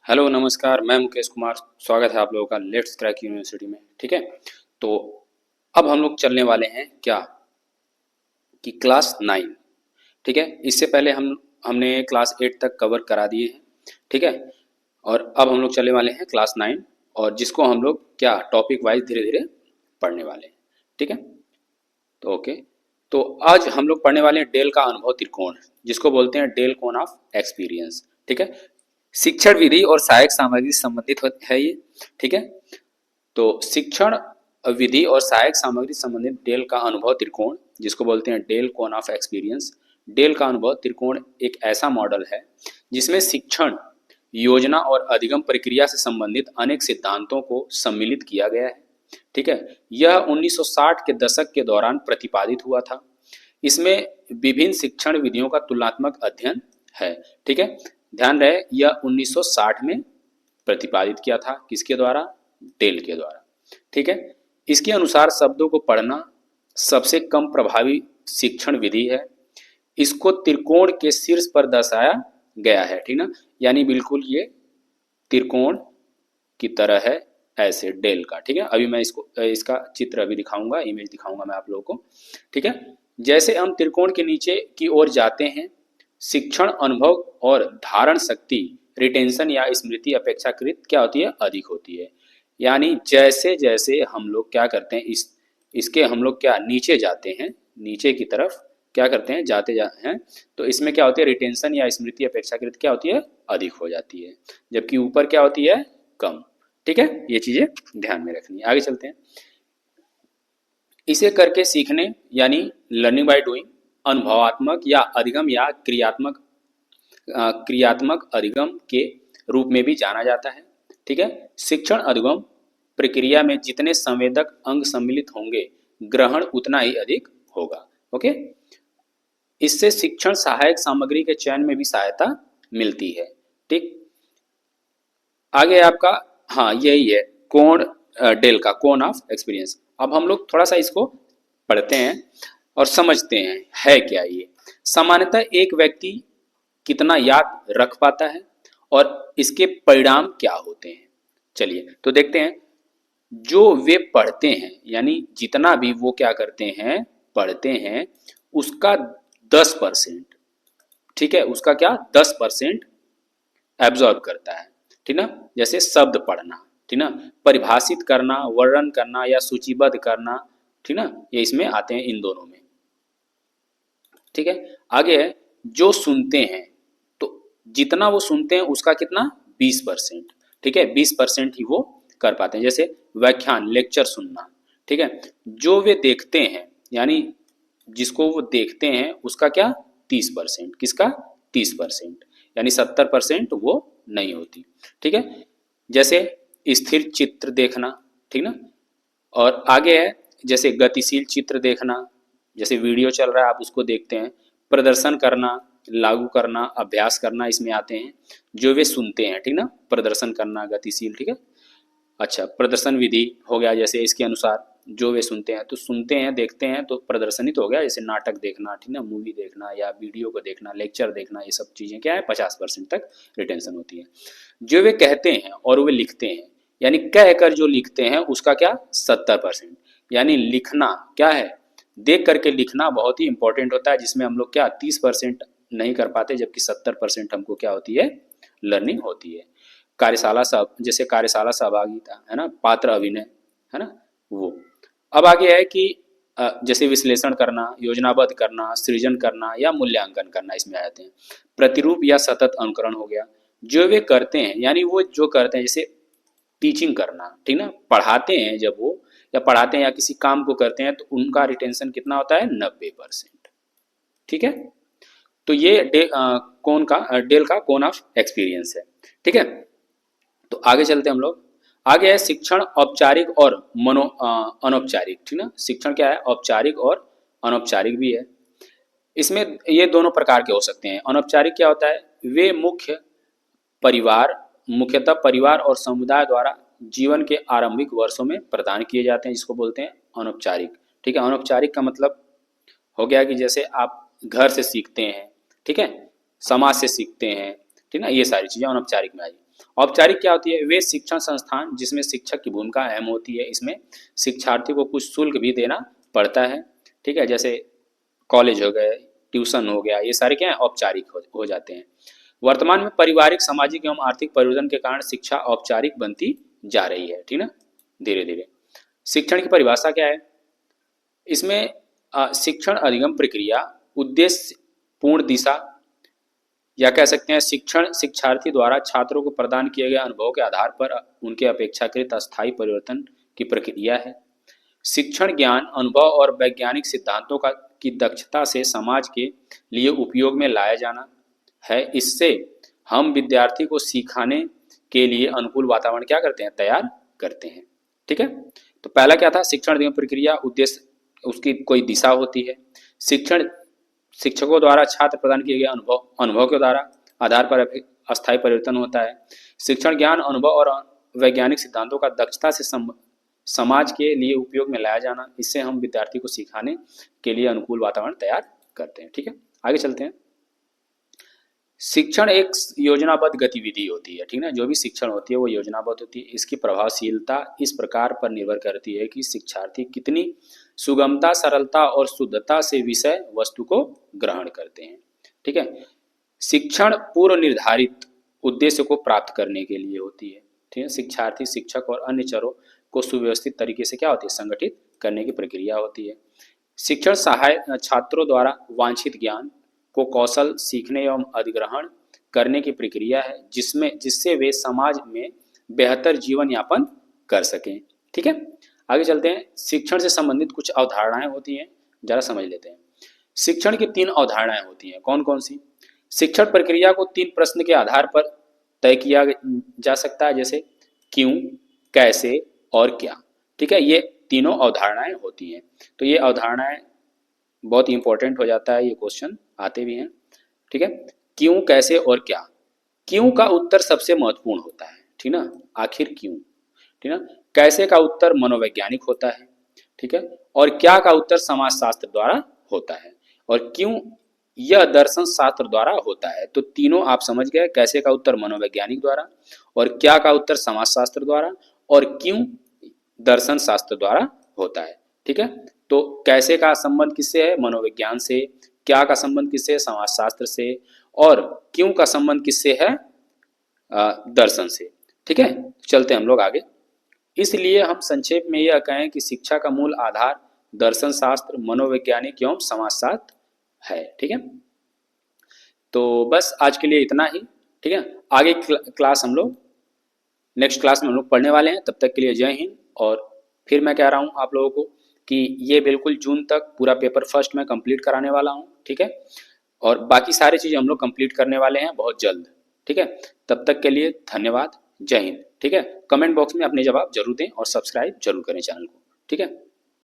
Hello नमस्कार, मैं मुकेश कुमार। स्वागत है आप लोगों का लेट्स क्रैक यूनिवर्सिटी में। ठीक है, तो अब हम लोग चलने वाले हैं क्या कि क्लास 9। ठीक है, इससे पहले हमने क्लास 8 तक कवर करा दिए हैं। ठीक है, और अब हम लोग चलने वाले हैं क्लास 9, और जिसको हम लोग क्या टॉपिक वाइज धीरे धीरे पढ़ने वाले हैं। ठीक है, तो ओके, तो आज हम लोग पढ़ने वाले हैं डेल का अनुभव त्रिकोण, जिसको बोलते हैं डेल कोन ऑफ एक्सपीरियंस। ठीक है, शिक्षण विधि और सहायक सामग्री से संबंधित है ये। ठीक है, तो शिक्षण विधि और सहायक सामग्री से संबंधित डेल का अनुभव त्रिकोण, जिसको बोलते हैं Dale cone of experience. Dale का अनुभव त्रिकोण एक ऐसा मॉडल है जिसमें शिक्षण योजना और अधिगम प्रक्रिया से संबंधित अनेक सिद्धांतों को सम्मिलित किया गया है। ठीक है, यह 1960 के दशक के दौरान प्रतिपादित हुआ था। इसमें विभिन्न शिक्षण विधियों का तुलनात्मक अध्ययन है। ठीक है, ध्यान रहे यह 1960 में प्रतिपादित किया था, किसके द्वारा? डेल के द्वारा। ठीक है, इसके अनुसार शब्दों को पढ़ना सबसे कम प्रभावी शिक्षण विधि है। इसको त्रिकोण के शीर्ष पर दर्शाया गया है। ठीक ना, यानी बिल्कुल ये त्रिकोण की तरह है, ऐसे डेल का। ठीक है, अभी मैं इसका चित्र अभी दिखाऊंगा, इमेज दिखाऊंगा मैं आप लोगों को। ठीक है, जैसे हम त्रिकोण के नीचे की ओर जाते हैं, शिक्षण अनुभव और धारण शक्ति रिटेंशन या स्मृति अपेक्षाकृत क्या होती है? अधिक होती है। यानी जैसे जैसे हम लोग क्या करते हैं, इसके हम लोग क्या नीचे जाते हैं, नीचे की तरफ क्या करते हैं, जाते हैं, तो इसमें क्या होती है? रिटेंशन या स्मृति अपेक्षाकृत क्या होती है? अधिक हो जाती है, जबकि ऊपर क्या होती है? कम। ठीक है, ये चीजें ध्यान में रखनी है। आगे चलते हैं। इसे करके सीखने यानी लर्निंग बाय डूइंग, अनुभवात्मक या अधिगम या क्रियात्मक अधिगम के रूप में भी जाना जाता है। ठीक है, शिक्षण अधिगम प्रक्रिया में जितने संवेदक अंग सम्मिलित होंगे, ग्रहण उतना ही अधिक होगा। ओके, इससे शिक्षण सहायक सामग्री के चयन में भी सहायता मिलती है। ठीक, आगे आपका, हाँ यही है कोण, डेल का कोण ऑफ एक्सपीरियंस। अब हम लोग थोड़ा सा इसको पढ़ते हैं और समझते हैं है क्या ये। सामान्यतः एक व्यक्ति कितना याद रख पाता है और इसके परिणाम क्या होते हैं, चलिए तो देखते हैं। जो वे पढ़ते हैं, यानी जितना भी वो क्या करते हैं, पढ़ते हैं, उसका 10%, ठीक है, उसका क्या 10% एब्जॉर्ब करता है। ठीक ना, जैसे शब्द पढ़ना, ठीक ना, परिभाषित करना, वर्णन करना या सूचीबद्ध करना, ठीक ना, ये इसमें आते हैं इन दोनों में। ठीक है, आगे है जो सुनते हैं, तो जितना वो सुनते हैं उसका कितना 20%। ठीक है, 20% ही वो कर पाते हैं, जैसे व्याख्यान लेक्चर सुनना। ठीक है, जो वे देखते हैं, यानी जिसको वो देखते हैं उसका क्या 30%, किसका 30%, यानी 70% वो नहीं होती। ठीक है, जैसे स्थिर चित्र देखना, ठीक ना, और आगे है जैसे गतिशील चित्र देखना, जैसे वीडियो चल रहा है आप उसको देखते हैं। प्रदर्शन करना, लागू करना, अभ्यास करना इसमें आते हैं। जो वे सुनते हैं, ठीक ना, प्रदर्शन करना, गतिशील। ठीक है, अच्छा प्रदर्शन विधि हो गया, जैसे इसके अनुसार जो वे सुनते हैं, तो सुनते हैं देखते हैं तो प्रदर्शनित तो हो गया, जैसे नाटक देखना, ठीक ना, मूवी देखना या वीडियो को देखना, लेक्चर देखना, ये सब चीज़ें क्या है 50% तक रिटेंशन होती है। जो वे कहते हैं और वे लिखते हैं, यानी कह कर जो लिखते हैं उसका क्या 70%, यानी लिखना क्या है, देख करके लिखना बहुत ही इंपॉर्टेंट होता है, जिसमें हम लोग क्या 30% नहीं कर पाते, जबकि 70% हमको क्या होती है लर्निंग होती है। कार्यशाला सब, जैसे कार्यशाला सहभागिता है ना, पात्र अभिनय है ना वो। अब आगे है कि जैसे विश्लेषण करना, योजनाबद्ध करना, सृजन करना या मूल्यांकन करना इसमें आ जाते हैं। प्रतिरूप या सतत अनुकरण हो गया, जो वे करते हैं, यानी वो जो करते हैं, जैसे टीचिंग करना, ठीक ना, पढ़ाते हैं, जब वो या पढ़ाते हैं या किसी काम को करते हैं तो उनका रिटेंशन कितना होता है 90%। ठीक है, तो ये डेल का कोन ऑफ एक्सपीरियंस है। ठीक है, तो आगे चलते हैं हम लोग। आगे है शिक्षण औपचारिक और अनौपचारिक। ठीक ना, शिक्षण क्या है औपचारिक और अनौपचारिक भी है। इसमें ये दोनों प्रकार के हो सकते हैं। अनौपचारिक क्या होता है, वे मुख्यतः परिवार और समुदाय द्वारा जीवन के आरंभिक वर्षों में प्रदान किए जाते हैं, जिसको बोलते हैं अनौपचारिक। ठीक है, अनौपचारिक का मतलब हो गया कि जैसे आप घर से सीखते हैं, ठीक है, समाज से सीखते हैं, ठीक ना, ये सारी चीजें अनौपचारिक में आई। औपचारिक क्या होती है? वे शिक्षण संस्थान जिसमें शिक्षक की भूमिका अहम होती है। इसमें शिक्षार्थी को कुछ शुल्क भी देना पड़ता है, ठीक है, जैसे कॉलेज हो गए, ट्यूशन हो गया, ये सारे क्या है? औपचारिक हो जाते हैं। वर्तमान में पारिवारिक, सामाजिक एवं आर्थिक परिवर्तन के कारण शिक्षा औपचारिक बनती जा रही है, ठीक ना, धीरे धीरे। शिक्षण की परिभाषा क्या है? इसमें शिक्षण अधिगम प्रक्रिया, उद्देश्य, पूर्ण दिशा, या कह सकते हैं शिक्षण शिक्षार्थी द्वारा छात्रों को प्रदान किए गए अनुभव के आधार पर उनके अपेक्षाकृत अस्थायी परिवर्तन की प्रक्रिया है। शिक्षण ज्ञान, अनुभव और वैज्ञानिक सिद्धांतों का की दक्षता से समाज के लिए उपयोग में लाया जाना है। इससे हम विद्यार्थी को सिखाने के लिए अनुकूल वातावरण क्या करते हैं? तैयार करते हैं, ठीक है। तो पहला क्या था? शिक्षण अधिगम प्रक्रिया, उद्देश्य, उसकी कोई दिशा होती है। शिक्षण शिक्षकों द्वारा छात्र प्रदान किए गए अनुभव के द्वारा आधार पर अस्थायी परिवर्तन होता है। शिक्षण ज्ञान, अनुभव और वैज्ञानिक सिद्धांतों का दक्षता से समाज के लिए उपयोग में लाया जाना, इससे हम विद्यार्थी को सिखाने के लिए अनुकूल वातावरण तैयार करते हैं, ठीक है। आगे चलते हैं। शिक्षण एक योजनाबद्ध गतिविधि होती है, ठीक ना, जो भी शिक्षण होती है वो योजनाबद्ध होती है। इसकी प्रभावशीलता इस प्रकार पर निर्भर करती है कि शिक्षार्थी कितनी सुगमता, सरलता और शुद्धता से विषय वस्तु को ग्रहण करते हैं, ठीक है। शिक्षण पूर्व निर्धारित उद्देश्य को प्राप्त करने के लिए होती है, ठीक है। शिक्षार्थी, शिक्षक और अन्य चरों को सुव्यवस्थित तरीके से क्या होती है? संगठित करने की प्रक्रिया होती है। शिक्षण सहायक छात्रों द्वारा वांछित ज्ञान को कौशल सीखने एवं अधिग्रहण करने की प्रक्रिया है, जिससे वे समाज में बेहतर जीवन यापन कर सकें, ठीक है। आगे चलते हैं। शिक्षण से संबंधित कुछ अवधारणाएं होती हैं, जरा समझ लेते हैं। शिक्षण की 3 अवधारणाएं होती हैं। कौन कौन सी? शिक्षण प्रक्रिया को 3 प्रश्न के आधार पर तय किया जा सकता है, जैसे क्यों, कैसे और क्या, ठीक है। ये तीनों अवधारणाएं होती हैं। तो ये अवधारणाएं बहुत इंपॉर्टेंट हो जाता है, ये क्वेश्चन आते भी हैं, ठीक है। क्यों, कैसे और क्या। क्यों का उत्तर सबसे महत्वपूर्ण होता है, ठीक ना, आखिर क्यों, ठीक ना। कैसे का उत्तर मनोवैज्ञानिक होता है, ठीक है। और क्या का उत्तर समाजशास्त्र द्वारा होता है, और क्यों यह दर्शन शास्त्र द्वारा होता है। तो तीनों आप समझ गए। कैसे का उत्तर मनोवैज्ञानिक द्वारा, और क्या का उत्तर समाजशास्त्र द्वारा, और क्यों दर्शन शास्त्र द्वारा होता है, ठीक है। तो कैसे का संबंध किससे है? मनोविज्ञान से। क्या का संबंध किससे? समाजशास्त्र से। और क्यों का संबंध किससे है? दर्शन से, ठीक है। चलते हम लोग आगे। इसलिए हम संक्षेप में यह कहें कि शिक्षा का मूल आधार दर्शन शास्त्र, मनोवैज्ञानिक एवं समाजशास्त्र है, ठीक है। तो बस आज के लिए इतना ही, ठीक है। आगे क्लास हम लोग नेक्स्ट क्लास में हम लोग पढ़ने वाले हैं। तब तक के लिए जय हिंद। और फिर मैं कह रहा हूँ आप लोगों को कि ये बिल्कुल जून तक पूरा पेपर फर्स्ट में कंप्लीट कराने वाला हूँ, ठीक है। और बाकी सारी चीज़ें हम लोग कंप्लीट करने वाले हैं बहुत जल्द, ठीक है। तब तक के लिए धन्यवाद, जय हिंद, ठीक है। कमेंट बॉक्स में अपने जवाब जरूर दें और सब्सक्राइब जरूर करें चैनल को, ठीक है।